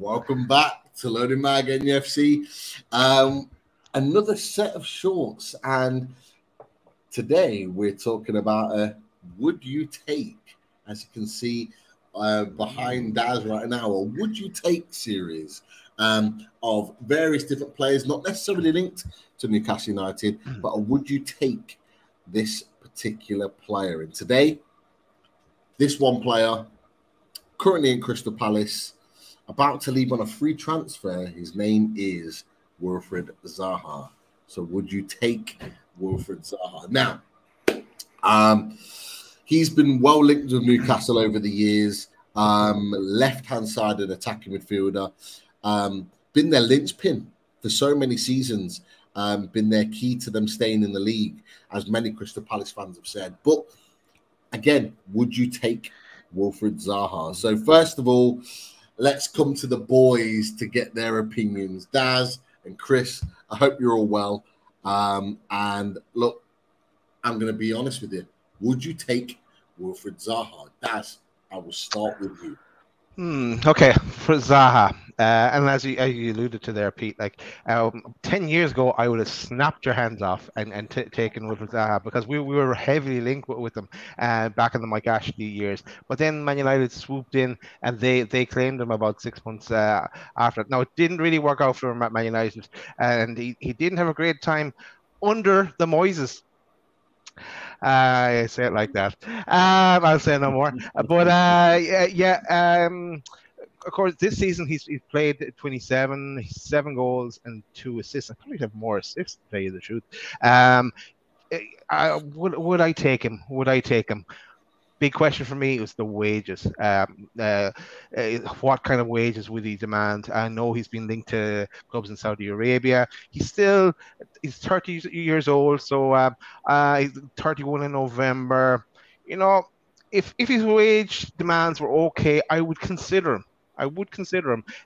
Welcome back to Loading Mag NUFC. Another set of shorts, and today we're talking about a would you take, as you can see behind Daz right now, a would you take series of various different players, not necessarily linked to Newcastle United, but a would you take this particular player. And today, this one player, currently in Crystal Palace, about to leave on a free transfer. His name is Wilfried Zaha. So would you take Wilfried Zaha? Now, he's been well linked with Newcastle over the years. Left-hand sided attacking midfielder. Been their linchpin for so many seasons. Been their key to them staying in the league, as many Crystal Palace fans have said. But again, would you take Wilfried Zaha? So first of all, let's come to the boys to get their opinions. Daz and Chris, I hope you're all well. And look, I'm going to be honest with you. Would you take Wilfried Zaha? Daz, I will start with you. Okay, for Zaha, and as you alluded to there, Pete, like 10 years ago, I would have snapped your hands off and taken Wilfried Zaha, because we were heavily linked with them back in the Mike Ashley years. But then Man United swooped in and they claimed him about 6 months after. Now, it didn't really work out for Man United, and he didn't have a great time under the Moises. I say it like that. I'll say no more. But of course, this season he's played 27, 7 goals and 2 assists. I probably have more assists, to tell you the truth. Would I take him? Would I take him? Big question for me was the wages. What kind of wages would he demand? I know he's been linked to clubs in Saudi Arabia. He's 30 years old, so he's 31 in November. You know, if his wage demands were okay, I would consider him.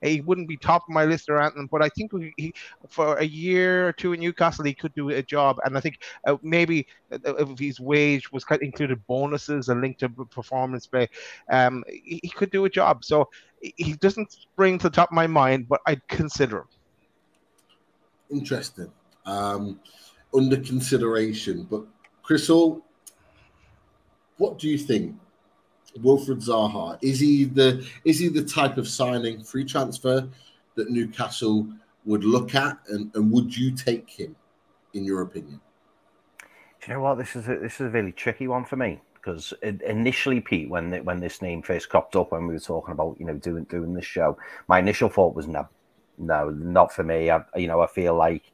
He wouldn't be top of my list or anything, but I think he, for a year or two in Newcastle, he could do a job. And I think maybe if his wage was included bonuses and linked to performance pay, he could do a job. So he doesn't spring to the top of my mind, but I'd consider him. Interesting. Under consideration. But Crystal, what do you think? Wilfried Zaha, is he the type of signing, free transfer, that Newcastle would look at, and would you take him, in your opinion? Do you know what, this is a really tricky one for me, because initially, Pete, when this name first cropped up, when we were talking about doing this show, my initial thought was no, not for me. I feel like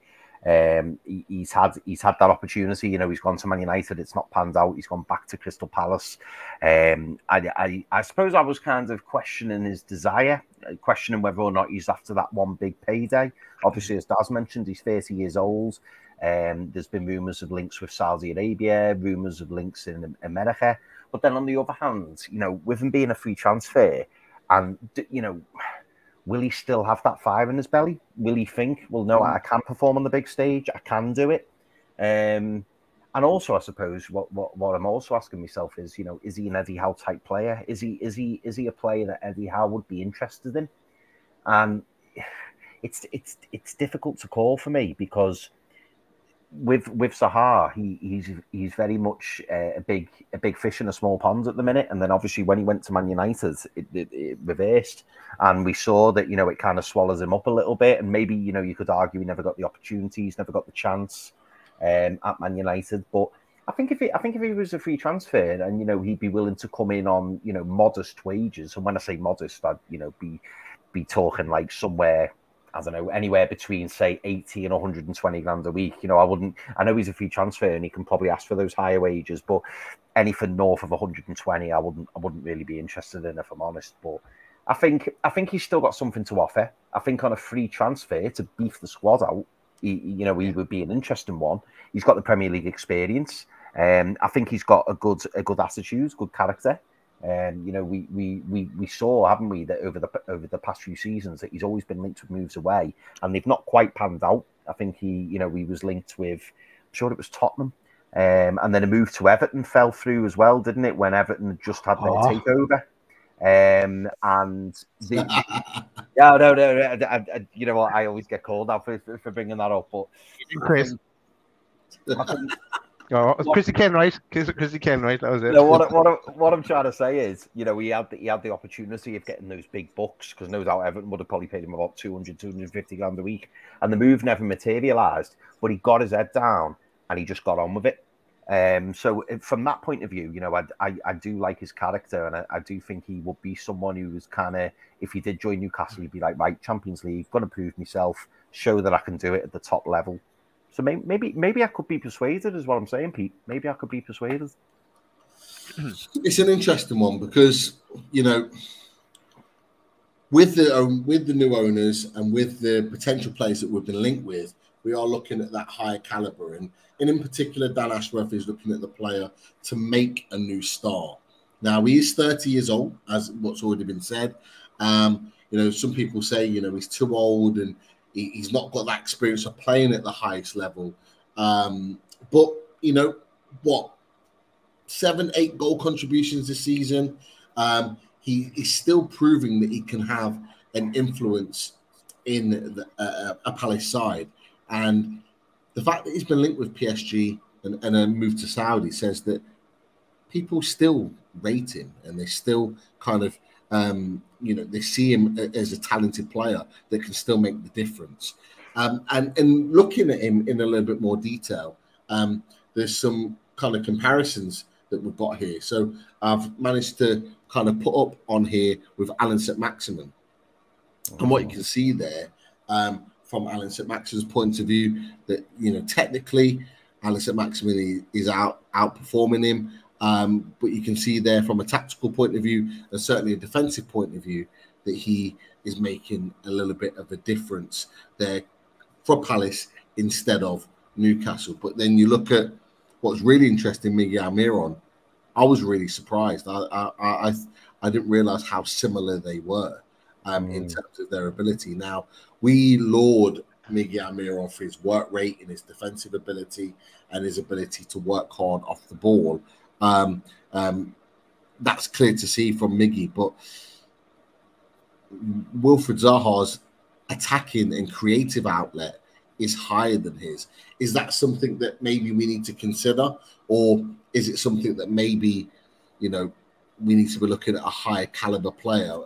he's had that opportunity. He's gone to Man United. It's not panned out. He's gone back to Crystal Palace. I suppose I was kind of questioning his desire, questioning whether or not he's after that one big payday. Obviously, as Daz mentioned, he's 30 years old. There's been rumours of links with Saudi Arabia, rumours of links in America. But then on the other hand, with him being a free transfer, and will he still have that fire in his belly? Will he think, well, no, I can perform on the big stage. I can do it. And also, I suppose, what I'm also asking myself is, is he an Eddie Howe type player? Is he a player that Eddie Howe would be interested in? And it's difficult to call for me, because with Zaha, he's very much a big fish in a small pond at the minute. And then obviously when he went to Man United, it reversed, and we saw that it kind of swallows him up a little bit. And maybe you could argue he never got the opportunities, never got the chance at Man United. But I think if he was a free transfer, and he'd be willing to come in on modest wages, and when I say modest, I'd be talking like somewhere, I don't know, anywhere between, say, 80 and 120 grand a week. I know he's a free transfer and he can probably ask for those higher wages, but anything north of 120, I wouldn't really be interested in, if I'm honest. But I think he's still got something to offer. I think on a free transfer to beef the squad out, he would be an interesting one. He's got the Premier League experience. I think he's got a good attitude, good character. We saw, haven't we, that over the past few seasons that he's always been linked with moves away, and they've not quite panned out. I think he was linked with, I'm sure it was Tottenham, and then a move to Everton fell through as well, didn't it? When Everton just had their takeover, and Yeah, no. You know what? I always get called out for bringing that up, but Chris. I think Oh, Chrissy Ken, right? Chrissy Ken, right? That was it. no, what I'm trying to say is, you know, he had the opportunity of getting those big bucks because no doubt Everton would have probably paid him about 250 grand a week, and the move never materialised. But he got his head down and he just got on with it. So from that point of view, you know, I do like his character, and I do think he would be someone who was kind of, if he did join Newcastle, he'd be like, right, Champions League, got to prove myself, show that I can do it at the top level. So maybe I could be persuaded, is what I'm saying, Pete. Maybe I could be persuaded. It's an interesting one because, you know, with the new owners and with the potential players that we've been linked with, we are looking at that higher caliber, and in particular, Dan Ashworth is looking at the player to make a new start. Now he is 30 years old, as what's already been said. You know, some people say, you know, he's too old and he's not got that experience of playing at the highest level. But, you know, 7-8 goal contributions this season. He is still proving that he can have an influence in a Palace side. And the fact that he's been linked with PSG and then moved to Saudi says that people still rate him and they still kind of, you know, they see him as a talented player that can still make the difference. And looking at him in a little bit more detail, there's some kind of comparisons that we've got here. So I've managed to kind of put up on here with Alan St-Maximin. And what you can see there, from Alan St-Maximin's point of view, that, you know, technically Alan St-Maximin is outperforming him. But you can see there from a tactical point of view and certainly a defensive point of view that he is making a little bit of a difference there for Palace instead of Newcastle. But then you look at what's really interesting, Miguel Almiron. I was really surprised. I didn't realize how similar they were in terms of their ability. Now, we laud Miguel Almiron for his work rate and his defensive ability and his ability to work hard off the ball. That's clear to see from Miggy, but Wilfried Zaha's attacking and creative outlet is higher than his. Is that something that maybe we need to consider, or is it something that maybe, you know, we need to be looking at a higher caliber player?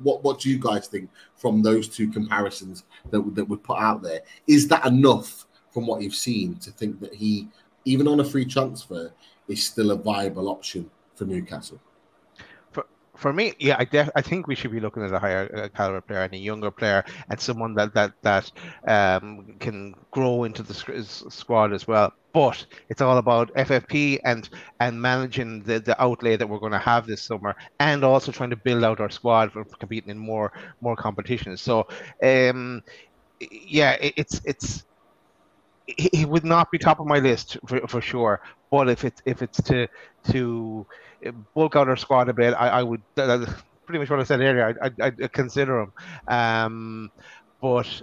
What do you guys think from those two comparisons that we put out there? Is that enough from what you've seen to think that he, even on a free transfer, is still a viable option for Newcastle? For me, yeah, I think we should be looking at a higher caliber player and a younger player and someone that can grow into the squad as well. But it's all about FFP and managing the outlay that we're going to have this summer, and also trying to build out our squad for competing in more competitions. So, yeah, it would not be top of my list for sure. But if it's to bulk out our squad a bit, I would. That's pretty much what I said earlier. I'd consider him. But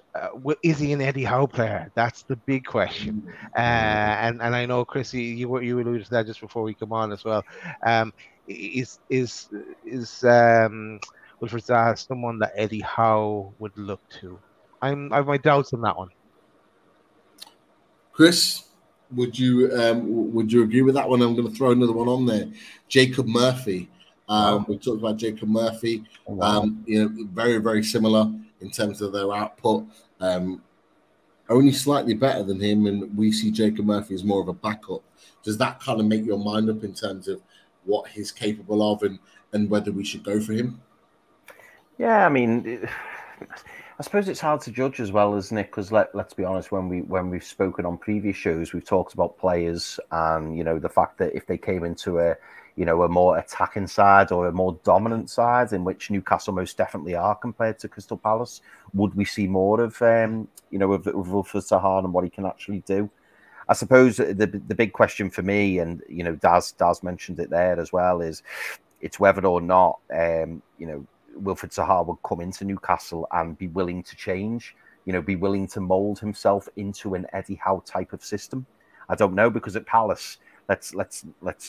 is he an Eddie Howe player? That's the big question. And I know, Chrissy, you alluded to that just before we come on as well. Is Wilfried Zaha someone that Eddie Howe would look to? I have my doubts on that one. Chris, would you agree with that one? I'm going to throw another one on there. Jacob Murphy. We talked about Jacob Murphy. You know, very, very similar in terms of their output. Only slightly better than him, and we see Jacob Murphy as more of a backup. Does that kind of make your mind up in terms of what he's capable of and whether we should go for him? Yeah, I mean, I suppose it's hard to judge as well, isn't it? Because let's be honest, when we've spoken on previous shows, we've talked about players and, you know, the fact that if they came into a more attacking side or a more dominant side, in which Newcastle most definitely are compared to Crystal Palace, would we see more of Wilfried Zaha and what he can actually do? I suppose the big question for me, and, you know, Daz mentioned it there as well, is it's whether or not you know, Wilfried Zaha would come into Newcastle and be willing to change, you know, be willing to mould himself into an Eddie Howe type of system. I don't know, because at Palace, let's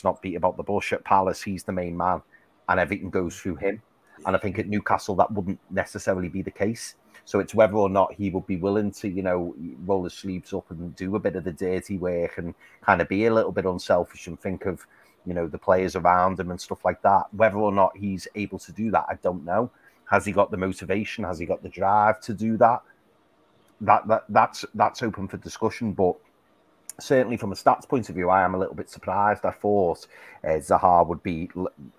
not beat about the bush. At Palace, he's the main man, and everything goes through him. And I think at Newcastle, that wouldn't necessarily be the case. So it's whether or not he would be willing to, you know, roll his sleeves up and do a bit of the dirty work and kind of be a little bit unselfish and think of, you know, the players around him and stuff like that. Whether or not he's able to do that, I don't know. Has he got the motivation? Has he got the drive to do that? That's open for discussion. But certainly from a stats point of view, I am a little bit surprised. I thought Zaha would be,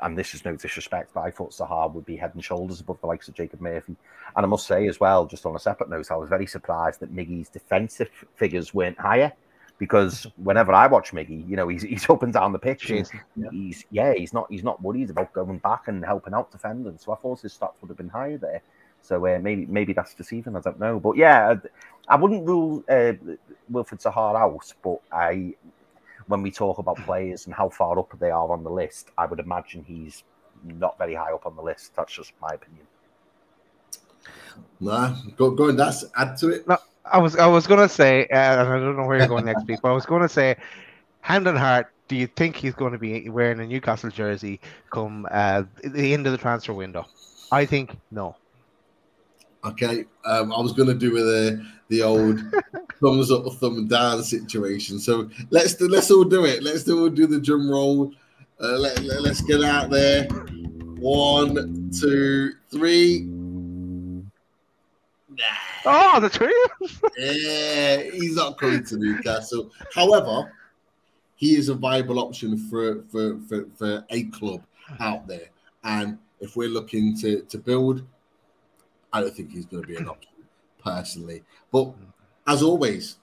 and this is no disrespect, but I thought Zaha would be head and shoulders above the likes of Jacob Murphy. And I must say as well, just on a separate note, I was very surprised that Miggy's defensive figures weren't higher, because whenever I watch Miggy, you know, he's up and down the pitch. And he's not worried about going back and helping out defending. So I thought his stats would have been higher there. So maybe that's deceiving. I don't know. But yeah, I wouldn't rule Wilfried Zaha out. But when we talk about players and how far up they are on the list, I would imagine he's not very high up on the list. That's just my opinion. Nah, go and that's add to it. No, I was going to say, and I don't know where you're going next week, but I was going to say, hand on heart, do you think he's going to be wearing a Newcastle jersey come the end of the transfer window? I think no. Okay, I was going to do with the old thumbs up, thumb down situation. So let's all do it. Let's all do the drum roll. Let's get out there. 1, 2, 3. Oh, the three. Yeah, he's not coming to Newcastle. However, he is a viable option for a club out there. And if we're looking to build, I don't think he's going to be an option personally. But as always,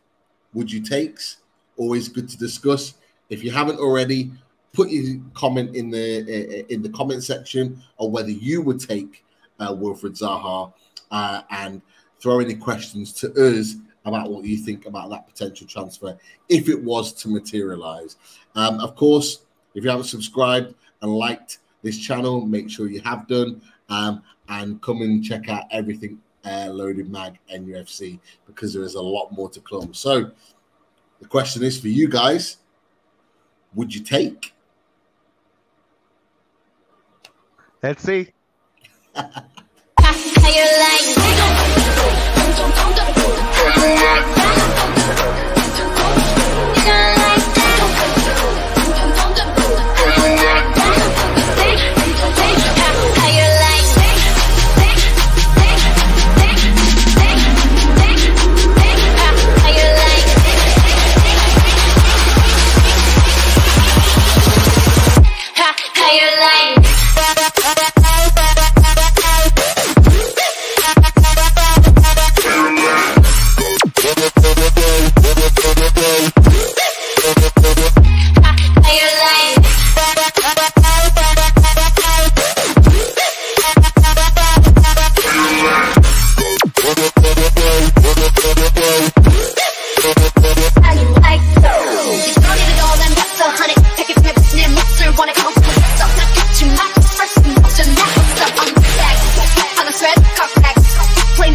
would you takes? Always good to discuss. If you haven't already, put your comment in the comment section on whether you would take Wilfried Zaha and throw any questions to us about what you think about that potential transfer if it was to materialize. Of course, if you haven't subscribed and liked this channel, make sure you have done. And come and check out everything Loaded Mag NUFC, because there is a lot more to come. So the question is for you guys, would you take? Let's see.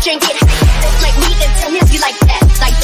Drink it like me, then tell me if you like that. Like